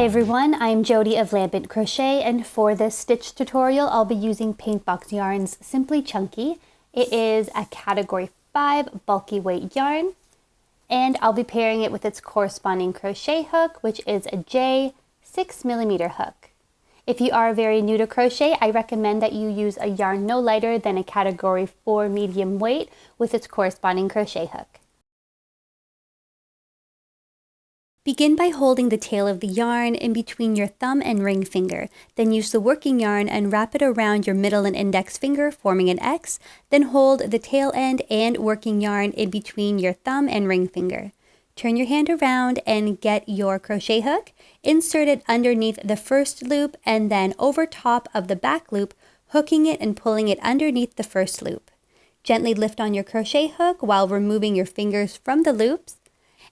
Hi everyone, I'm Jody of Lambent Crochet, and for this stitch tutorial I'll be using Paintbox Yarn's Simply Chunky. It is a category 5 bulky weight yarn, and I'll be pairing it with its corresponding crochet hook, which is a J 6mm hook. If you are very new to crochet, I recommend that you use a yarn no lighter than a category 4 medium weight with its corresponding crochet hook. Begin by holding the tail of the yarn in between your thumb and ring finger, then use the working yarn and wrap it around your middle and index finger, forming an X, then hold the tail end and working yarn in between your thumb and ring finger. Turn your hand around and get your crochet hook, insert it underneath the first loop and then over top of the back loop, hooking it and pulling it underneath the first loop. Gently lift on your crochet hook while removing your fingers from the loops,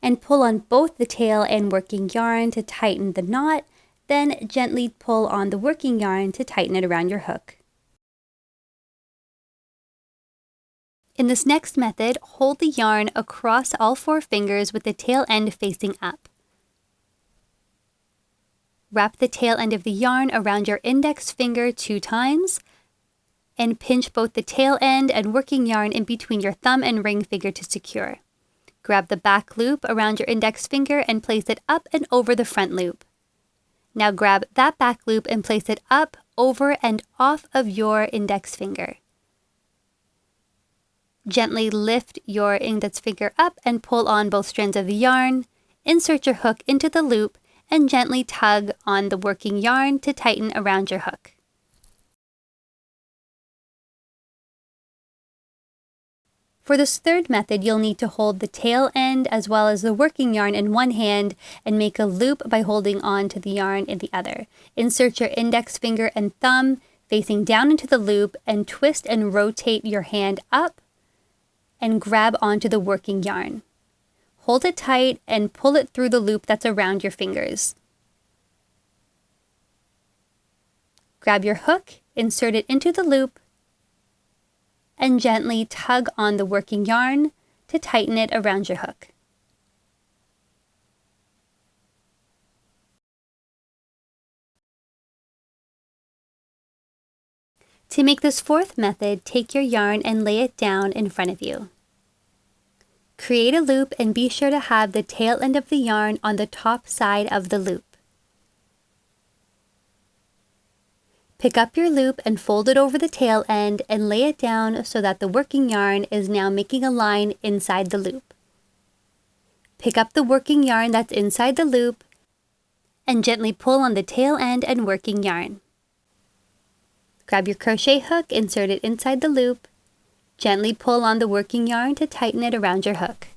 and pull on both the tail and working yarn to tighten the knot, then gently pull on the working yarn to tighten it around your hook. In this next method, hold the yarn across all 4 fingers with the tail end facing up. Wrap the tail end of the yarn around your index finger 2 times, and pinch both the tail end and working yarn in between your thumb and ring finger to secure. Grab the back loop around your index finger and place it up and over the front loop. Now grab that back loop and place it up, over, and off of your index finger. Gently lift your index finger up and pull on both strands of the yarn, insert your hook into the loop, and gently tug on the working yarn to tighten around your hook. For this third method, you'll need to hold the tail end as well as the working yarn in one hand and make a loop by holding on to the yarn in the other. Insert your index finger and thumb facing down into the loop and twist and rotate your hand up and grab onto the working yarn. Hold it tight and pull it through the loop that's around your fingers. Grab your hook, insert it into the loop, and gently tug on the working yarn to tighten it around your hook. To make this fourth method, take your yarn and lay it down in front of you. Create a loop and be sure to have the tail end of the yarn on the top side of the loop. Pick up your loop and fold it over the tail end and lay it down so that the working yarn is now making a line inside the loop. Pick up the working yarn that's inside the loop and gently pull on the tail end and working yarn. Grab your crochet hook, insert it inside the loop, gently pull on the working yarn to tighten it around your hook.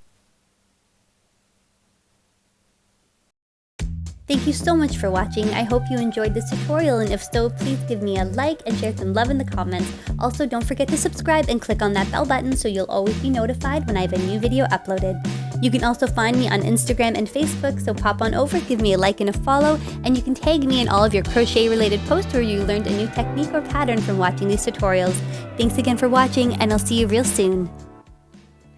Thank you so much for watching. I hope you enjoyed this tutorial, and if so, please give me a like and share some love in the comments. Also, don't forget to subscribe and click on that bell button so you'll always be notified when I have a new video uploaded. You can also find me on Instagram and Facebook, so pop on over, give me a like and a follow, and you can tag me in all of your crochet-related posts where you learned a new technique or pattern from watching these tutorials. Thanks again for watching, and I'll see you real soon.